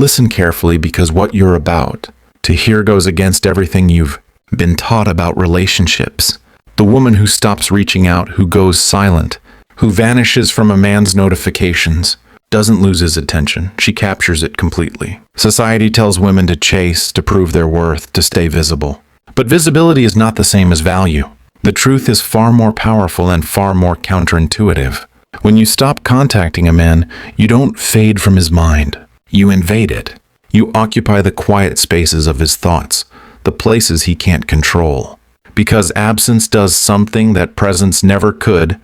Listen carefully, because what you're about to hear goes against everything you've been taught about relationships. The woman who stops reaching out, who goes silent, who vanishes from a man's notifications, doesn't lose his attention. She captures it completely. Society tells women to chase, to prove their worth, to stay visible. But visibility is not the same as value. The truth is far more powerful and far more counterintuitive. When you stop contacting a man, you don't fade from his mind. You invade it. You occupy the quiet spaces of his thoughts, the places he can't control. Because absence does something that presence never could.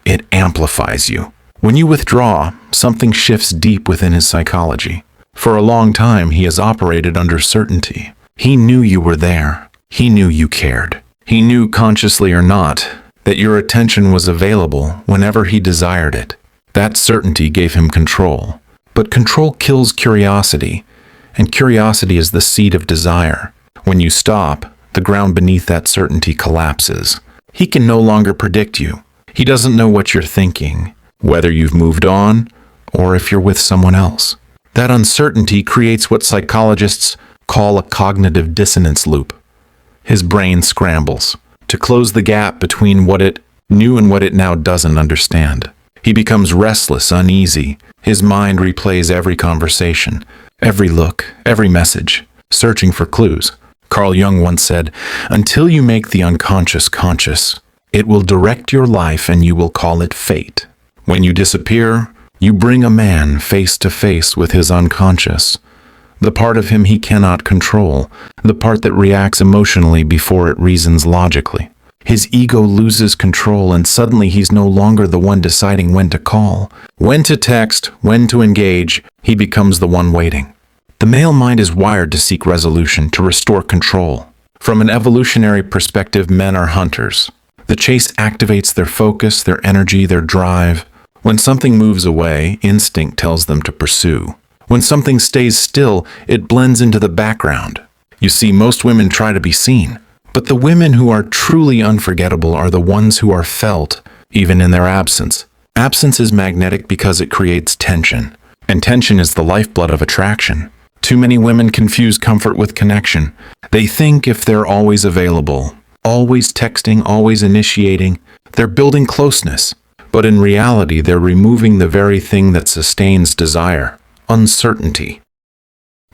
It amplifies you. When you withdraw, something shifts deep within his psychology. For a long time, he has operated under certainty. He knew you were there. He knew you cared. He knew, consciously or not, that your attention was available whenever he desired it. That certainty gave him control. But control kills curiosity, and curiosity is the seed of desire. When you stop, the ground beneath that certainty collapses. He can no longer predict you. He doesn't know what you're thinking, whether you've moved on or if you're with someone else. That uncertainty creates what psychologists call a cognitive dissonance loop. His brain scrambles to close the gap between what it knew and what it now doesn't understand. He becomes restless, uneasy. His mind replays every conversation, every look, every message, searching for clues. Carl Jung once said, "Until you make the unconscious conscious, it will direct your life and you will call it fate." When you disappear, you bring a man face to face with his unconscious, the part of him he cannot control, the part that reacts emotionally before it reasons logically. His ego loses control, and suddenly he's no longer the one deciding when to call, when to text, when to engage. He becomes the one waiting. The male mind is wired to seek resolution, to restore control. From an evolutionary perspective, men are hunters. The chase activates their focus, their energy, their drive. When something moves away, instinct tells them to pursue. When something stays still, it blends into the background. You see, most women try to be seen. But the women who are truly unforgettable are the ones who are felt, even in their absence. Absence is magnetic because it creates tension, and tension is the lifeblood of attraction. Too many women confuse comfort with connection. They think if they're always available, always texting, always initiating, they're building closeness. But in reality, they're removing the very thing that sustains desire: uncertainty.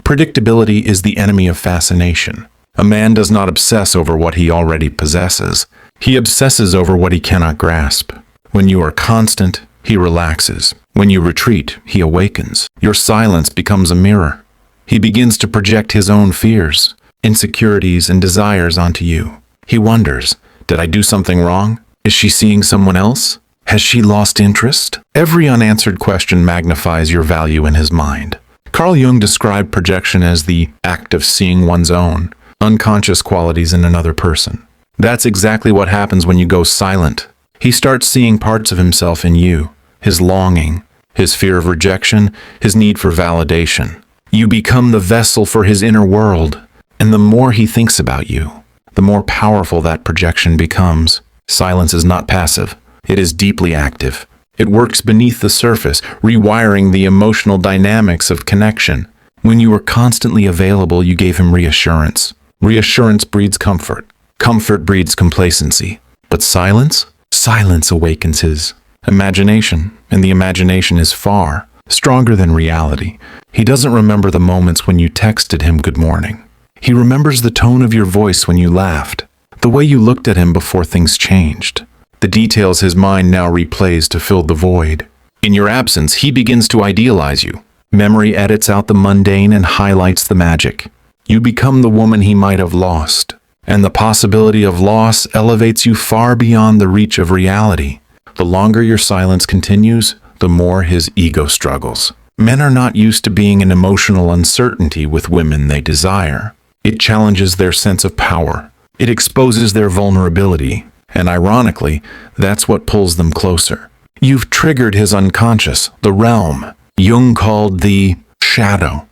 Predictability is the enemy of fascination. A man does not obsess over what he already possesses. He obsesses over what he cannot grasp. When you are constant, he relaxes. When you retreat, he awakens. Your silence becomes a mirror. He begins to project his own fears, insecurities, and desires onto you. He wonders, did I do something wrong? Is she seeing someone else? Has she lost interest? Every unanswered question magnifies your value in his mind. Carl Jung described projection as the act of seeing one's own unconscious qualities in another person. That's exactly what happens when you go silent. He starts seeing parts of himself in you, his longing, his fear of rejection, his need for validation. You become the vessel for his inner world, and the more he thinks about you, the more powerful that projection becomes. Silence is not passive. It is deeply active. It works beneath the surface, rewiring the emotional dynamics of connection. When you were constantly available, you gave him reassurance. Reassurance breeds comfort. Comfort breeds complacency. But silence? Silence awakens his imagination, and the imagination is far stronger than reality. He doesn't remember the moments when you texted him good morning. He remembers the tone of your voice when you laughed, the way you looked at him before things changed, the details his mind now replays to fill the void. In your absence, he begins to idealize you. Memory edits out the mundane and highlights the magic. You become the woman he might have lost, and the possibility of loss elevates you far beyond the reach of reality. The longer your silence continues, the more his ego struggles. Men are not used to being in emotional uncertainty with women they desire. It challenges their sense of power. It exposes their vulnerability, and ironically, that's what pulls them closer. You've triggered his unconscious, the realm Jung called the shadow,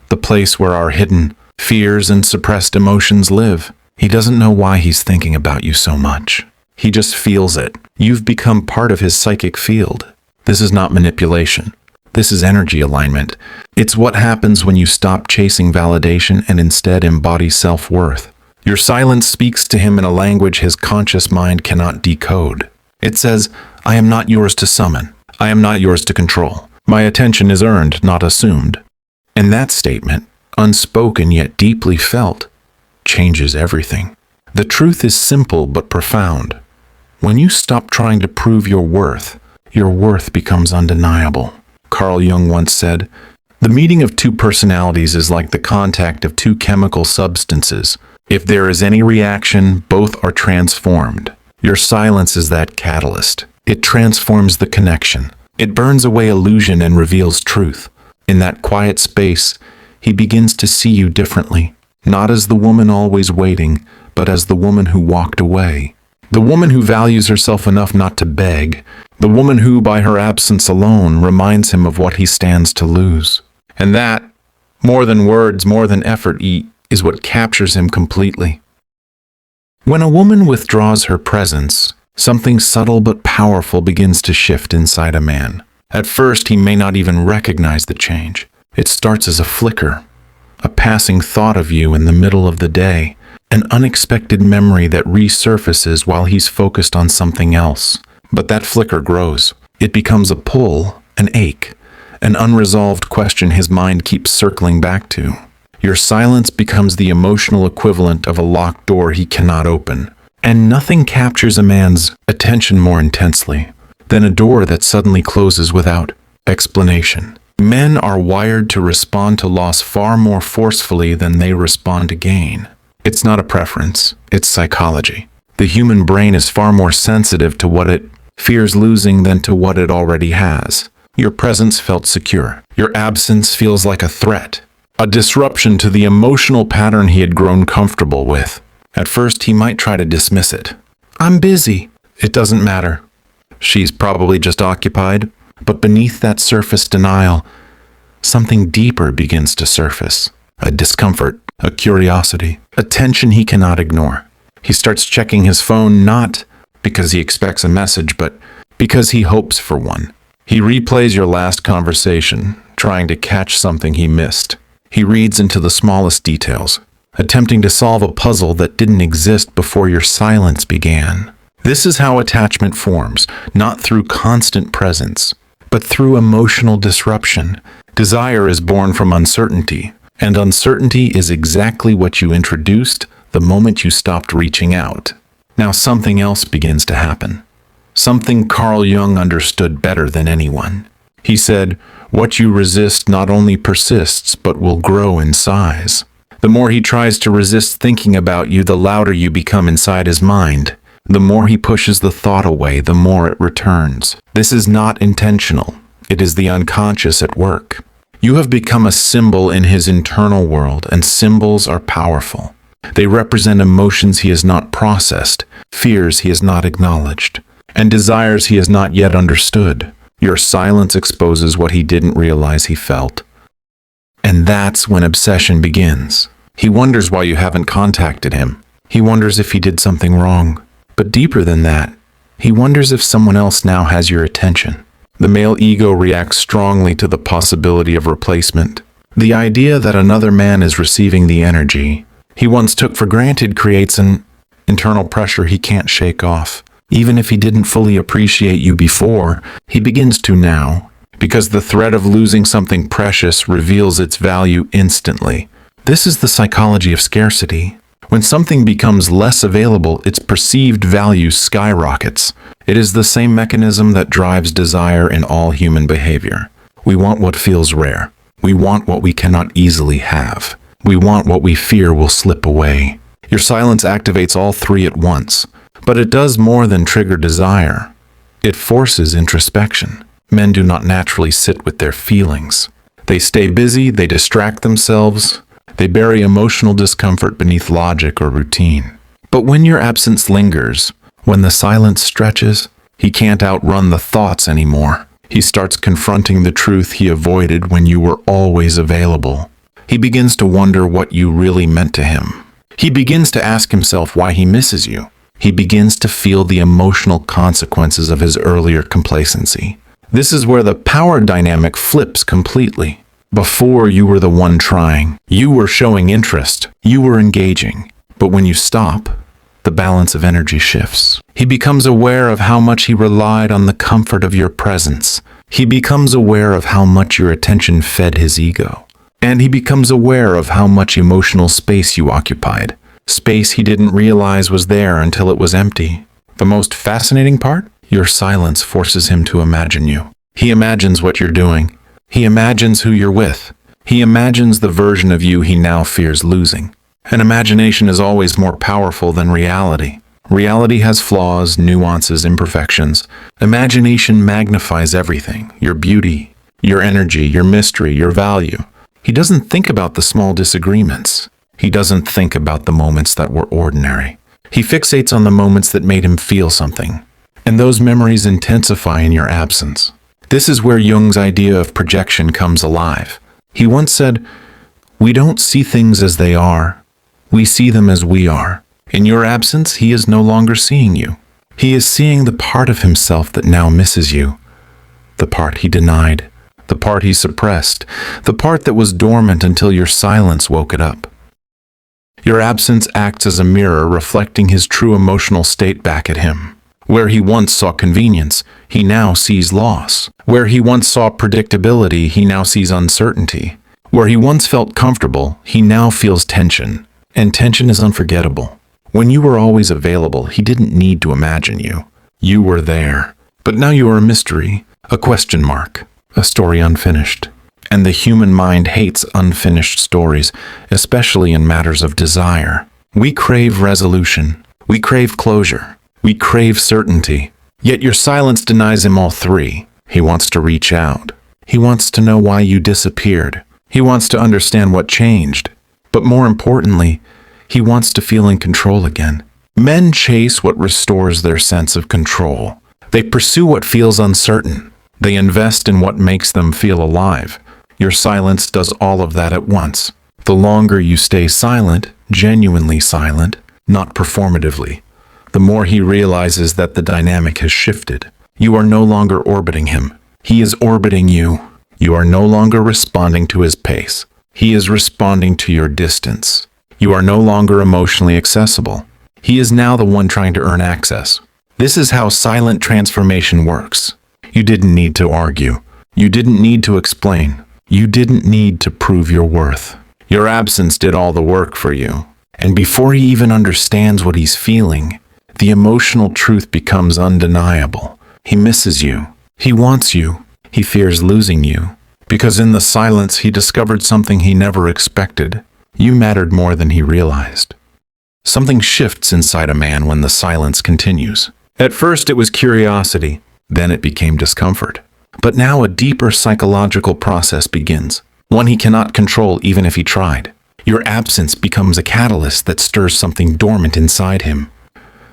the place where our hidden fears and suppressed emotions live. He doesn't know why he's thinking about you so much. He just feels it. You've become part of his psychic field. This is not manipulation. This is energy alignment. It's what happens when you stop chasing validation and instead embody self-worth. Your silence speaks to him in a language his conscious mind cannot decode. It says, I am not yours to summon. I am not yours to control. My attention is earned, not assumed. And that statement, unspoken yet deeply felt, changes everything. The truth is simple but profound. When you stop trying to prove your worth becomes undeniable. Carl Jung once said, the meeting of two personalities is like the contact of two chemical substances. If there is any reaction, both are transformed. Your silence is that catalyst. It transforms the connection. It burns away illusion and reveals truth. In that quiet space, he begins to see you differently, not as the woman always waiting, but as the woman who walked away. The woman who values herself enough not to beg. The woman who, by her absence alone, reminds him of what he stands to lose. And that, more than words, more than effort, is what captures him completely. When a woman withdraws her presence, something subtle but powerful begins to shift inside a man. At first, he may not even recognize the change. It starts as a flicker, a passing thought of you in the middle of the day, an unexpected memory that resurfaces while he's focused on something else. But that flicker grows. It becomes a pull, an ache, an unresolved question his mind keeps circling back to. Your silence becomes the emotional equivalent of a locked door he cannot open. And nothing captures a man's attention more intensely than a door that suddenly closes without explanation. Men are wired to respond to loss far more forcefully than they respond to gain. It's not a preference, it's psychology. The human brain is far more sensitive to what it fears losing than to what it already has. Your presence felt secure. Your absence feels like a threat, a disruption to the emotional pattern he had grown comfortable with. At first, he might try to dismiss it. I'm busy. It doesn't matter. She's probably just occupied. But beneath that surface denial, something deeper begins to surface. A discomfort, a curiosity, a tension he cannot ignore. He starts checking his phone not because he expects a message, but because he hopes for one. He replays your last conversation, trying to catch something he missed. He reads into the smallest details, attempting to solve a puzzle that didn't exist before your silence began. This is how attachment forms, not through constant presence, but through emotional disruption. Desire is born from uncertainty, and uncertainty is exactly what you introduced the moment you stopped reaching out. Now something else begins to happen. Something Carl Jung understood better than anyone. He said, what you resist not only persists, but will grow in size. The more he tries to resist thinking about you, the louder you become inside his mind. The more he pushes the thought away, the more it returns. This is not intentional. It is the unconscious at work. You have become a symbol in his internal world, and symbols are powerful. They represent emotions he has not processed, fears he has not acknowledged, and desires he has not yet understood. Your silence exposes what he didn't realize he felt. And that's when obsession begins. He wonders why you haven't contacted him. He wonders if he did something wrong. But deeper than that, he wonders if someone else now has your attention. The male ego reacts strongly to the possibility of replacement. The idea that another man is receiving the energy he once took for granted creates an internal pressure he can't shake off. Even if he didn't fully appreciate you before, he begins to now, because the threat of losing something precious reveals its value instantly. This is the psychology of scarcity. When something becomes less available, its perceived value skyrockets. It is the same mechanism that drives desire in all human behavior. We want what feels rare. We want what we cannot easily have. We want what we fear will slip away. Your silence activates all three at once. But it does more than trigger desire. It forces introspection. Men do not naturally sit with their feelings. They stay busy, they distract themselves, they bury emotional discomfort beneath logic or routine. But when your absence lingers, when the silence stretches, he can't outrun the thoughts anymore. He starts confronting the truth he avoided when you were always available. He begins to wonder what you really meant to him. He begins to ask himself why he misses you. He begins to feel the emotional consequences of his earlier complacency. This is where the power dynamic flips completely. Before, you were the one trying. You were showing interest. You were engaging. But when you stop, the balance of energy shifts. He becomes aware of how much he relied on the comfort of your presence. He becomes aware of how much your attention fed his ego. And he becomes aware of how much emotional space you occupied. Space he didn't realize was there until it was empty. The most fascinating part? Your silence forces him to imagine you. He imagines what you're doing. He imagines who you're with. He imagines the version of you he now fears losing. And imagination is always more powerful than reality. Reality has flaws, nuances, imperfections. Imagination magnifies everything. Your beauty, your energy, your mystery, your value. He doesn't think about the small disagreements. He doesn't think about the moments that were ordinary. He fixates on the moments that made him feel something. And those memories intensify in your absence. This is where Jung's idea of projection comes alive. He once said, "We don't see things as they are. We see them as we are." In your absence, he is no longer seeing you. He is seeing the part of himself that now misses you. The part he denied. The part he suppressed. The part that was dormant until your silence woke it up. Your absence acts as a mirror reflecting his true emotional state back at him. Where he once saw convenience, he now sees loss. Where he once saw predictability, he now sees uncertainty. Where he once felt comfortable, he now feels tension. And tension is unforgettable. When you were always available, he didn't need to imagine you. You were there. But now you are a mystery, a question mark, a story unfinished. And the human mind hates unfinished stories, especially in matters of desire. We crave resolution. We crave closure. We crave certainty. Yet your silence denies him all three. He wants to reach out. He wants to know why you disappeared. He wants to understand what changed. But more importantly, he wants to feel in control again. Men chase what restores their sense of control. They pursue what feels uncertain. They invest in what makes them feel alive. Your silence does all of that at once. The longer you stay silent, genuinely silent, not performatively, the more he realizes that the dynamic has shifted. You are no longer orbiting him. He is orbiting you. You are no longer responding to his pace. He is responding to your distance. You are no longer emotionally accessible. He is now the one trying to earn access. This is how silent transformation works. You didn't need to argue. You didn't need to explain. You didn't need to prove your worth. Your absence did all the work for you. And before he even understands what he's feeling, the emotional truth becomes undeniable. He misses you. He wants you. He fears losing you. Because in the silence, he discovered something he never expected. You mattered more than he realized. Something shifts inside a man when the silence continues. At first, it was curiosity. Then it became discomfort. But now a deeper psychological process begins, one he cannot control even if he tried. Your absence becomes a catalyst that stirs something dormant inside him,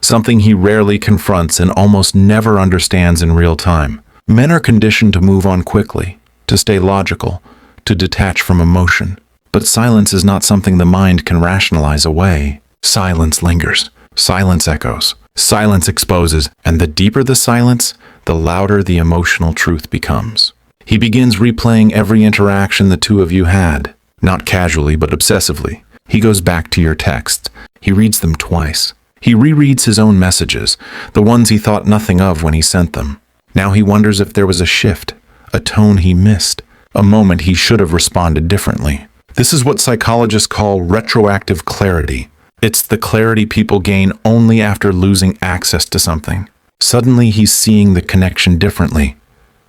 something he rarely confronts and almost never understands in real time. Men are conditioned to move on quickly, to stay logical, to detach from emotion. But silence is not something the mind can rationalize away. Silence lingers. Silence echoes. Silence exposes. And the deeper the silence, the louder the emotional truth becomes. He begins replaying every interaction the two of you had, not casually but obsessively. He goes back to your texts. He reads them twice. He rereads his own messages, the ones he thought nothing of when he sent them. Now he wonders if there was a shift, a tone he missed, a moment he should have responded differently. This is what psychologists call retroactive clarity. It's the clarity people gain only after losing access to something. Suddenly he's seeing the connection differently,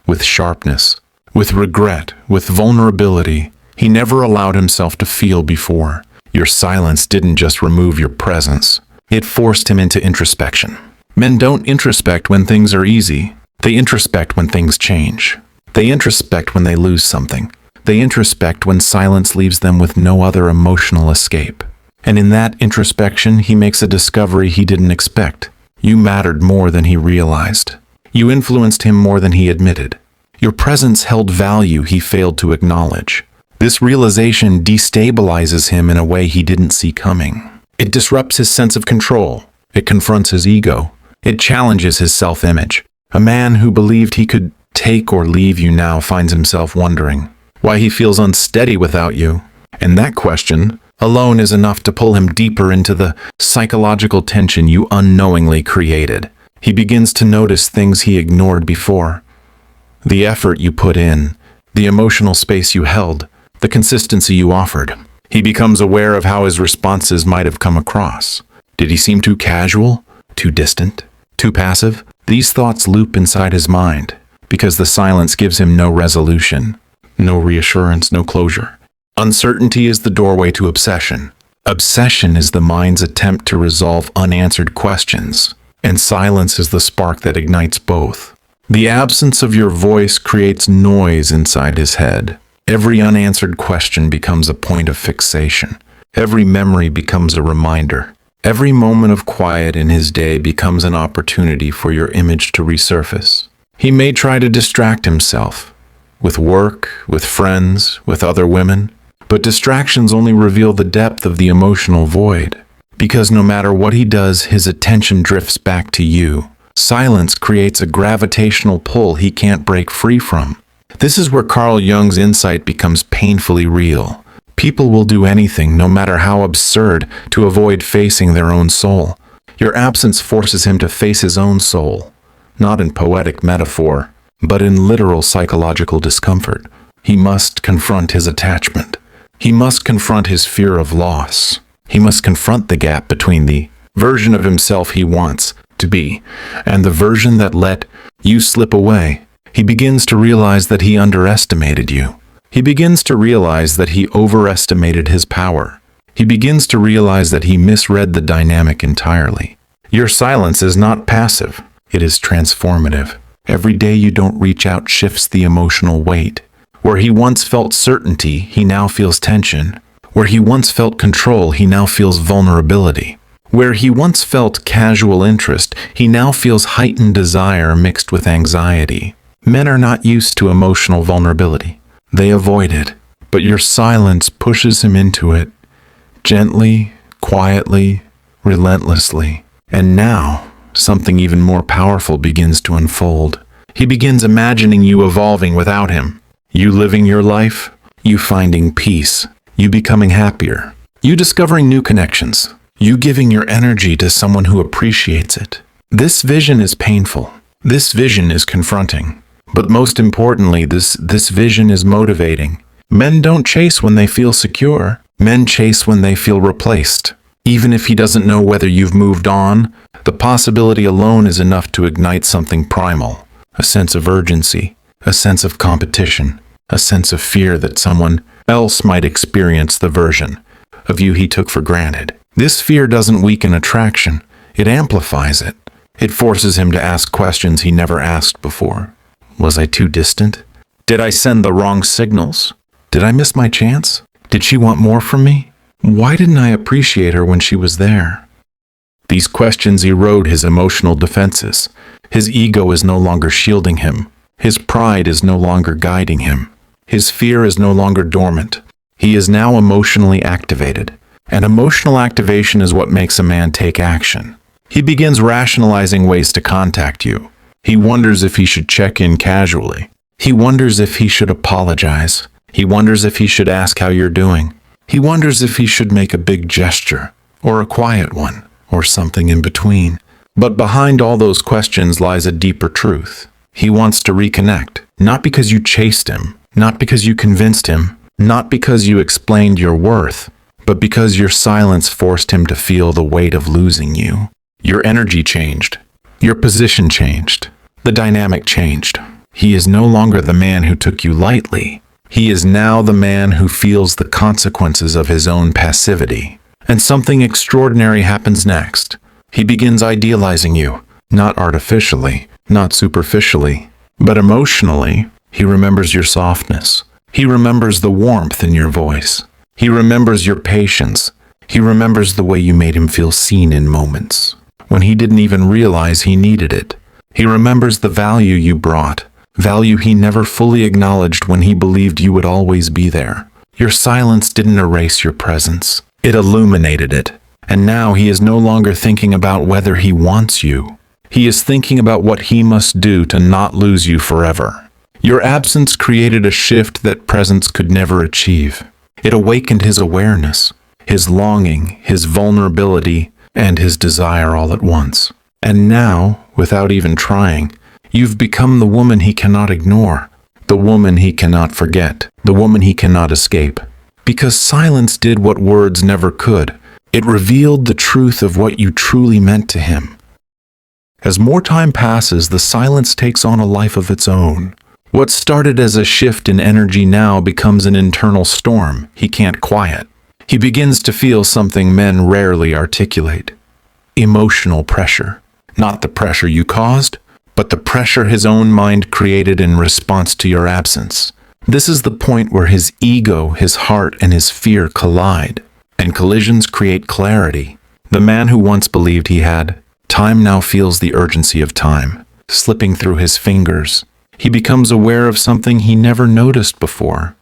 with sharpness, with regret, with vulnerability he never allowed himself to feel before. Your silence didn't just remove your presence, it forced him into introspection. Men don't introspect when things are easy. They introspect when things change. They introspect when they lose something. They introspect when silence leaves them with no other emotional escape. And in that introspection, he makes a discovery he didn't expect. You mattered more than he realized. You influenced him more than he admitted. Your presence held value he failed to acknowledge. This realization destabilizes him in a way he didn't see coming. It disrupts his sense of control. It confronts his ego. It challenges his self-image. A man who believed he could take or leave you now finds himself wondering why he feels unsteady without you. And that question alone is enough to pull him deeper into the psychological tension you unknowingly created. He begins to notice things he ignored before. The effort you put in, the emotional space you held, the consistency you offered. He becomes aware of how his responses might have come across. Did he seem too casual, too distant, too passive? These thoughts loop inside his mind because the silence gives him no resolution, no reassurance, no closure. Uncertainty is the doorway to obsession. Obsession is the mind's attempt to resolve unanswered questions, and silence is the spark that ignites both. The absence of your voice creates noise inside his head. Every unanswered question becomes a point of fixation. Every memory becomes a reminder. Every moment of quiet in his day becomes an opportunity for your image to resurface. He may try to distract himself with work, with friends, with other women, but distractions only reveal the depth of the emotional void. Because no matter what he does, his attention drifts back to you. Silence creates a gravitational pull he can't break free from. This is where Carl Jung's insight becomes painfully real. People will do anything, no matter how absurd, to avoid facing their own soul. Your absence forces him to face his own soul, not in poetic metaphor, but in literal psychological discomfort. He must confront his attachment. He must confront his fear of loss. He must confront the gap between the version of himself he wants to be and the version that let you slip away. He begins to realize that he underestimated you. He begins to realize that he overestimated his power. He begins to realize that he misread the dynamic entirely. Your silence is not passive. It is transformative. Every day you don't reach out shifts the emotional weight. Where he once felt certainty, he now feels tension. Where he once felt control, he now feels vulnerability. Where he once felt casual interest, he now feels heightened desire mixed with anxiety. Men are not used to emotional vulnerability. They avoid it, but your silence pushes him into it, gently, quietly, relentlessly. And now, something even more powerful begins to unfold. He begins imagining you evolving without him. You living your life, you finding peace, you becoming happier, you discovering new connections, you giving your energy to someone who appreciates it. This vision is painful. This vision is confronting. But most importantly, this vision is motivating. Men don't chase when they feel secure. Men chase when they feel replaced. Even if he doesn't know whether you've moved on, the possibility alone is enough to ignite something primal. A sense of urgency, a sense of competition, a sense of fear that someone else might experience the version of you he took for granted. This fear doesn't weaken attraction. It amplifies it. It forces him to ask questions he never asked before. Was I too distant? Did I send the wrong signals? Did I miss my chance? Did she want more from me? Why didn't I appreciate her when she was there? These questions erode his emotional defenses. His ego is no longer shielding him. His pride is no longer guiding him. His fear is no longer dormant. He is now emotionally activated. And emotional activation is what makes a man take action. He begins rationalizing ways to contact you. He wonders if he should check in casually. He wonders if he should apologize. He wonders if he should ask how you're doing. He wonders if he should make a big gesture, or a quiet one, or something in between. But behind all those questions lies a deeper truth. He wants to reconnect, not because you chased him, not because you convinced him, not because you explained your worth, but because your silence forced him to feel the weight of losing you. Your energy changed. Your position changed. The dynamic changed. He is no longer the man who took you lightly. He is now the man who feels the consequences of his own passivity. And something extraordinary happens next. He begins idealizing you, not artificially, not superficially, but emotionally. He remembers your softness. He remembers the warmth in your voice. He remembers your patience. He remembers the way you made him feel seen in moments when he didn't even realize he needed it. He remembers the value you brought, value he never fully acknowledged when he believed you would always be there. Your silence didn't erase your presence. It illuminated it. And now he is no longer thinking about whether he wants you. He is thinking about what he must do to not lose you forever. Your absence created a shift that presence could never achieve. It awakened his awareness, his longing, his vulnerability, and his desire all at once. And now, without even trying, you've become the woman he cannot ignore, the woman he cannot forget, the woman he cannot escape. Because silence did what words never could. It revealed the truth of what you truly meant to him. As more time passes, the silence takes on a life of its own. What started as a shift in energy now becomes an internal storm he can't quiet. He begins to feel something men rarely articulate. Emotional pressure. Not the pressure you caused, but the pressure his own mind created in response to your absence. This is the point where his ego, his heart, and his fear collide, and collisions create clarity. The man who once believed he had time now feels the urgency of time, slipping through his fingers. He becomes aware of something he never noticed before.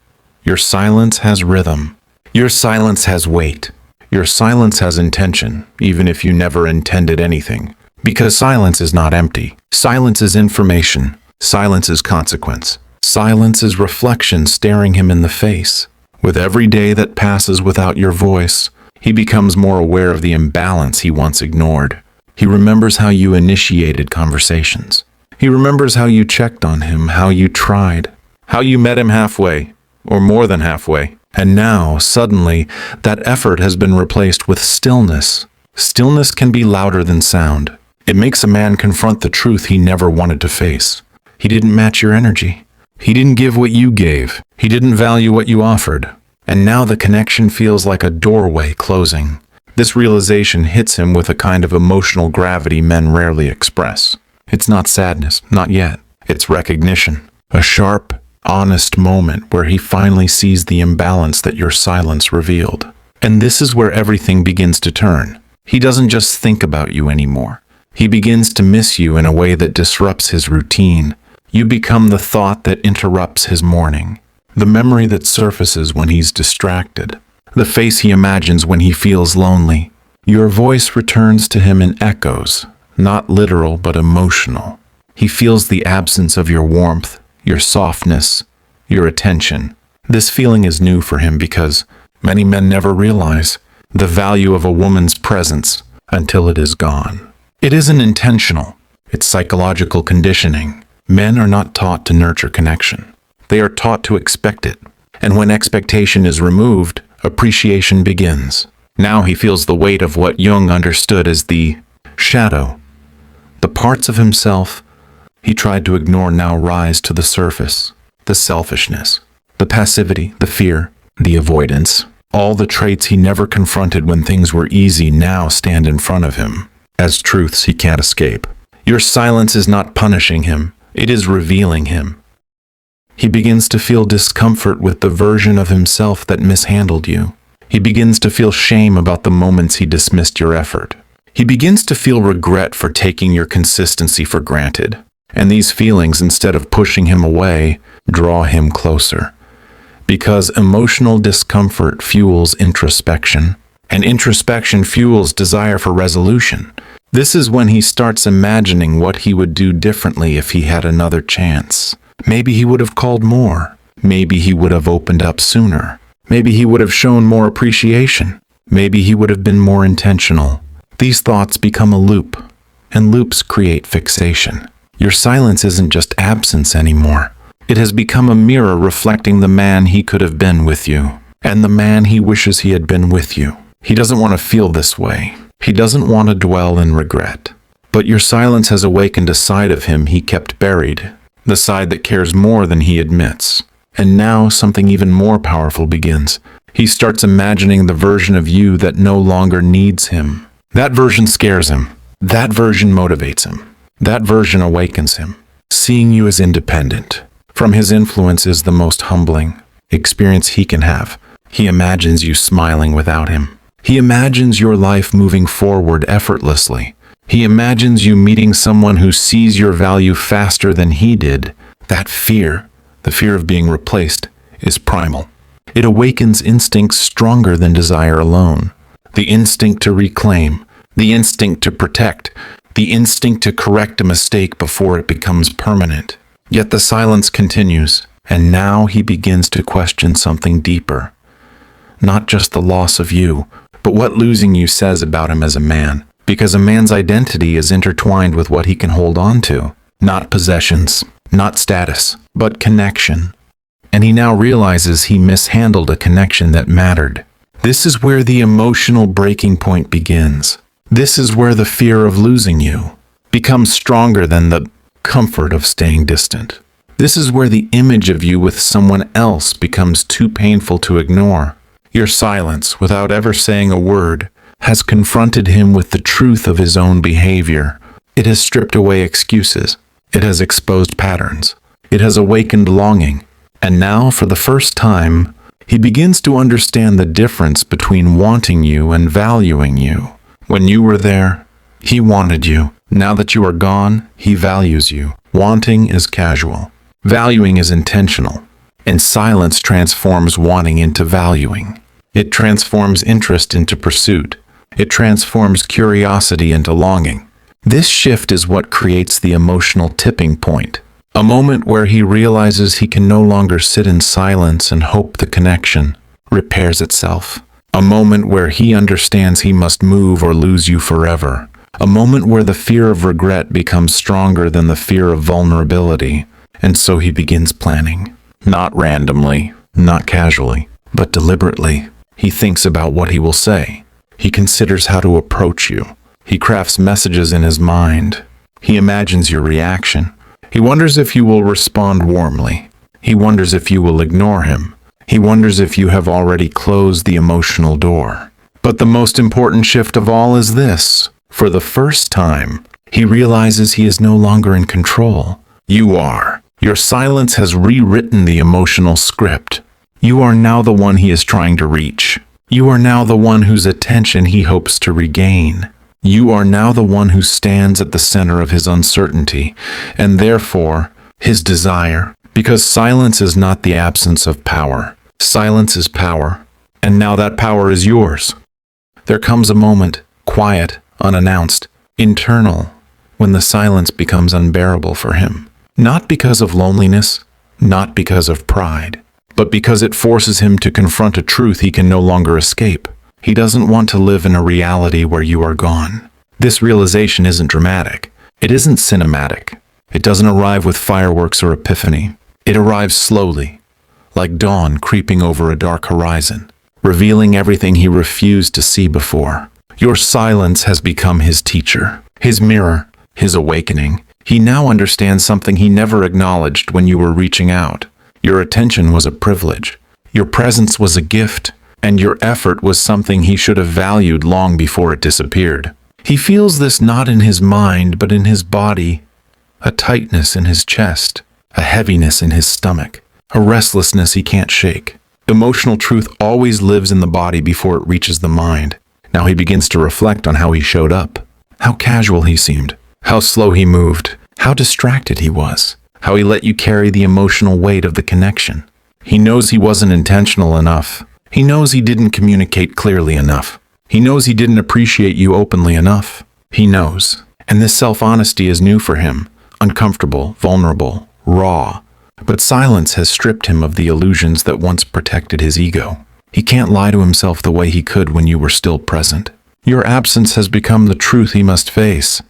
Your silence has rhythm. Your silence has weight. Your silence has intention, even if you never intended anything. Because silence is not empty. Silence is information. Silence is consequence. Silence is reflection staring him in the face. With every day that passes without your voice, he becomes more aware of the imbalance he once ignored. He remembers how you initiated conversations. He remembers how you checked on him, how you tried, how you met him halfway, or more than halfway. And now, suddenly, that effort has been replaced with stillness. Stillness can be louder than sound. It makes a man confront the truth he never wanted to face. He didn't match your energy. He didn't give what you gave. He didn't value what you offered. And now the connection feels like a doorway closing. This realization hits him with a kind of emotional gravity men rarely express. It's not sadness, not yet. It's recognition. A sharp, honest moment where he finally sees the imbalance that your silence revealed. And this is where everything begins to turn. He doesn't just think about you anymore. He begins to miss you in a way that disrupts his routine. You become the thought that interrupts his morning, the memory that surfaces when he's distracted, the face he imagines when he feels lonely. Your voice returns to him in echoes, not literal but emotional. He feels the absence of your warmth, your softness, your attention. This feeling is new for him because many men never realize the value of a woman's presence until it is gone. It isn't intentional. It's psychological conditioning. Men are not taught to nurture connection. They are taught to expect it. And when expectation is removed, appreciation begins. Now he feels the weight of what Jung understood as the shadow. The parts of himself he tried to ignore now rise to the surface. The selfishness, the passivity, the fear, the avoidance. All the traits he never confronted when things were easy now stand in front of him as truths he can't escape. Your silence is not punishing him. It is revealing him. He begins to feel discomfort with the version of himself that mishandled you. He begins to feel shame about the moments he dismissed your effort. He begins to feel regret for taking your consistency for granted. And these feelings, instead of pushing him away, draw him closer. Because emotional discomfort fuels introspection, and introspection fuels desire for resolution. This is when he starts imagining what he would do differently if he had another chance. Maybe he would have called more. Maybe he would have opened up sooner. Maybe he would have shown more appreciation. Maybe he would have been more intentional. These thoughts become a loop, and loops create fixation. Your silence isn't just absence anymore. It has become a mirror reflecting the man he could have been with you, and the man he wishes he had been with you. He doesn't want to feel this way. He doesn't want to dwell in regret. But your silence has awakened a side of him he kept buried, the side that cares more than he admits. And now something even more powerful begins. He starts imagining the version of you that no longer needs him. That version scares him. That version motivates him. That version awakens him. Seeing you as independent from his influence is the most humbling experience he can have. He imagines you smiling without him. He imagines your life moving forward effortlessly. He imagines you meeting someone who sees your value faster than he did. That fear, the fear of being replaced, is primal. It awakens instincts stronger than desire alone. The instinct to reclaim, the instinct to protect, the instinct to correct a mistake before it becomes permanent. Yet the silence continues, and now he begins to question something deeper. Not just the loss of you, but what losing you says about him as a man. Because a man's identity is intertwined with what he can hold on to. Not possessions, not status, but connection. And he now realizes he mishandled a connection that mattered. This is where the emotional breaking point begins. This is where the fear of losing you becomes stronger than the comfort of staying distant. This is where the image of you with someone else becomes too painful to ignore. Your silence, without ever saying a word, has confronted him with the truth of his own behavior. It has stripped away excuses. It has exposed patterns. It has awakened longing. And now, for the first time, he begins to understand the difference between wanting you and valuing you. When you were there, he wanted you. Now that you are gone, he values you. Wanting is casual. Valuing is intentional. And silence transforms wanting into valuing. It transforms interest into pursuit. It transforms curiosity into longing. This shift is what creates the emotional tipping point. A moment where he realizes he can no longer sit in silence and hope the connection repairs itself. A moment where he understands he must move or lose you forever. A moment where the fear of regret becomes stronger than the fear of vulnerability. And so he begins planning. Not randomly, not casually, but deliberately. He thinks about what he will say. He considers how to approach you. He crafts messages in his mind. He imagines your reaction. He wonders if you will respond warmly. He wonders if you will ignore him. He wonders if you have already closed the emotional door. But the most important shift of all is this. For the first time, he realizes he is no longer in control. You are. Your silence has rewritten the emotional script. You are now the one he is trying to reach. You are now the one whose attention he hopes to regain. You are now the one who stands at the center of his uncertainty, and therefore his desire, because silence is not the absence of power. Silence is power, and now that power is yours. There comes a moment, quiet, unannounced, internal, when the silence becomes unbearable for him. Not because of loneliness, not because of pride, but because it forces him to confront a truth he can no longer escape. He doesn't want to live in a reality where you are gone. This realization isn't dramatic. It isn't cinematic. It doesn't arrive with fireworks or epiphany. It arrives slowly, like dawn creeping over a dark horizon, revealing everything he refused to see before. Your silence has become his teacher, his mirror, his awakening. He now understands something he never acknowledged when you were reaching out. Your attention was a privilege. Your presence was a gift. And your effort was something he should have valued long before it disappeared. He feels this not in his mind, but in his body. A tightness in his chest. A heaviness in his stomach. A restlessness he can't shake. Emotional truth always lives in the body before it reaches the mind. Now he begins to reflect on how he showed up. How casual he seemed. How slow he moved. How distracted he was. How he let you carry the emotional weight of the connection. He knows he wasn't intentional enough. He knows he didn't communicate clearly enough. He knows he didn't appreciate you openly enough. He knows. And this self-honesty is new for him. Uncomfortable, vulnerable, raw. But silence has stripped him of the illusions that once protected his ego. He can't lie to himself the way he could when you were still present. Your absence has become the truth he must face.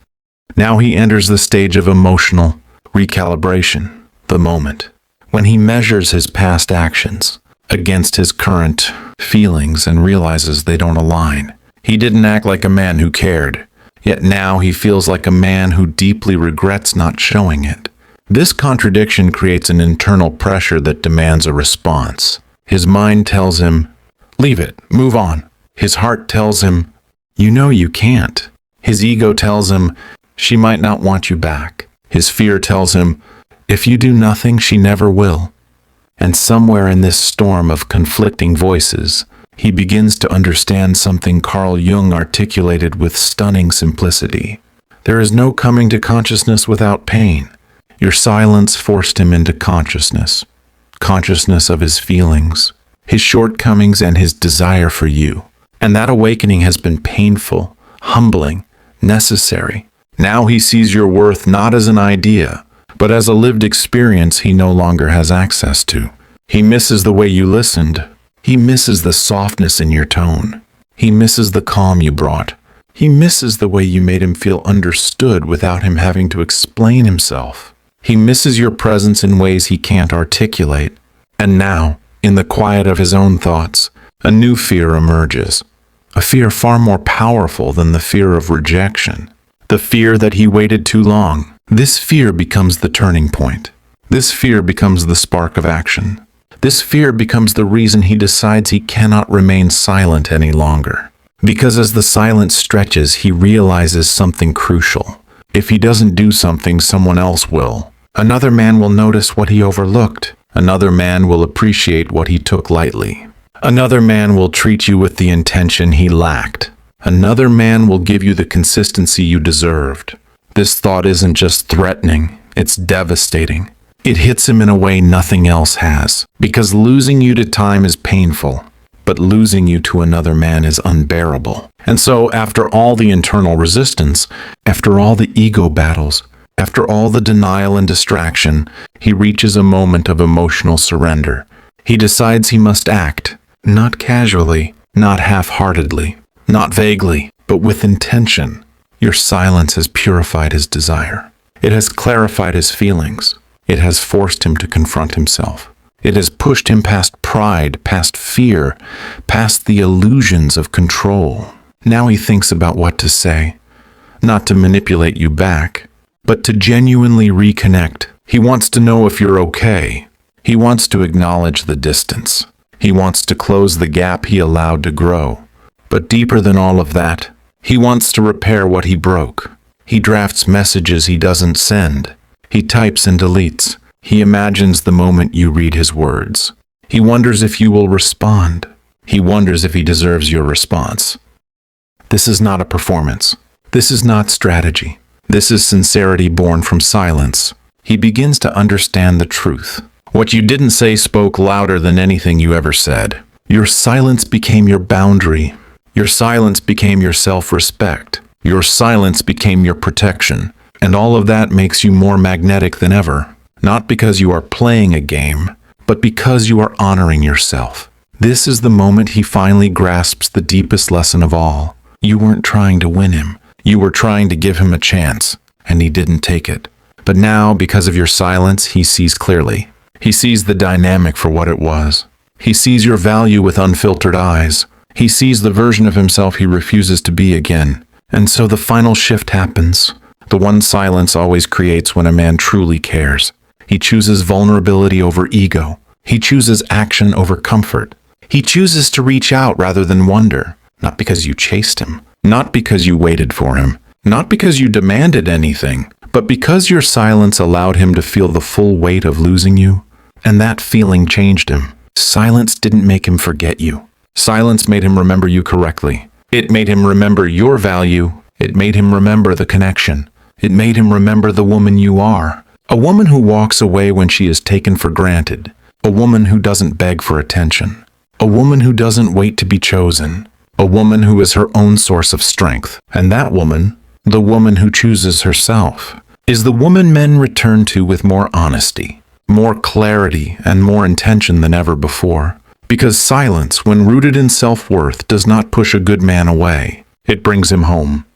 Now he enters the stage of emotional recalibration, the moment when he measures his past actions against his current feelings and realizes they don't align. He didn't act like a man who cared, yet now he feels like a man who deeply regrets not showing it. This contradiction creates an internal pressure that demands a response. His mind tells him, leave it, move on. His heart tells him, you know you can't. His ego tells him, she might not want you back. His fear tells him, if you do nothing, she never will. And somewhere in this storm of conflicting voices, he begins to understand something Carl Jung articulated with stunning simplicity. There is no coming to consciousness without pain. Your silence forced him into consciousness. Consciousness of his feelings, his shortcomings, and his desire for you. And that awakening has been painful, humbling, necessary. Now he sees your worth not as an idea, but as a lived experience he no longer has access to. He misses the way you listened. He misses the softness in your tone. He misses the calm you brought. He misses the way you made him feel understood without him having to explain himself. He misses your presence in ways he can't articulate. And now, in the quiet of his own thoughts, a new fear emerges. A fear far more powerful than the fear of rejection. The fear that he waited too long. This fear becomes the turning point. This fear becomes the spark of action. This fear becomes the reason he decides he cannot remain silent any longer. Because as the silence stretches, he realizes something crucial. If he doesn't do something, someone else will. Another man will notice what he overlooked. Another man will appreciate what he took lightly. Another man will treat you with the intention he lacked. Another man will give you the consistency you deserved. This thought isn't just threatening, it's devastating. It hits him in a way nothing else has. Because losing you to time is painful, but losing you to another man is unbearable. And so, after all the internal resistance, after all the ego battles, after all the denial and distraction, he reaches a moment of emotional surrender. He decides he must act, not casually, not half-heartedly, not vaguely, but with intention. Your silence has purified his desire. It has clarified his feelings. It has forced him to confront himself. It has pushed him past pride, past fear, past the illusions of control. Now he thinks about what to say, not to manipulate you back, but to genuinely reconnect. He wants to know if you're okay. He wants to acknowledge the distance. He wants to close the gap he allowed to grow. But deeper than all of that, he wants to repair what he broke. He drafts messages he doesn't send. He types and deletes. He imagines the moment you read his words. He wonders if you will respond. He wonders if he deserves your response. This is not a performance. This is not strategy. This is sincerity born from silence. He begins to understand the truth. What you didn't say spoke louder than anything you ever said. Your silence became your boundary. Your silence became your self-respect. Your silence became your protection. And all of that makes you more magnetic than ever. Not because you are playing a game, but because you are honoring yourself. This is the moment he finally grasps the deepest lesson of all. You weren't trying to win him. You were trying to give him a chance, and he didn't take it. But now, because of your silence, he sees clearly. He sees the dynamic for what it was. He sees your value with unfiltered eyes. He sees the version of himself he refuses to be again. And so the final shift happens. The one silence always creates when a man truly cares. He chooses vulnerability over ego. He chooses action over comfort. He chooses to reach out rather than wonder. Not because you chased him. Not because you waited for him. Not because you demanded anything. But because your silence allowed him to feel the full weight of losing you. And that feeling changed him. Silence didn't make him forget you. Silence made him remember you correctly. It made him remember your value. It made him remember the connection. It made him remember the woman you are. A woman who walks away when she is taken for granted. A woman who doesn't beg for attention. A woman who doesn't wait to be chosen. A woman who is her own source of strength. And that woman, the woman who chooses herself, is the woman men return to with more honesty, more clarity, and more intention than ever before. Because silence, when rooted in self-worth, does not push a good man away. It brings him home.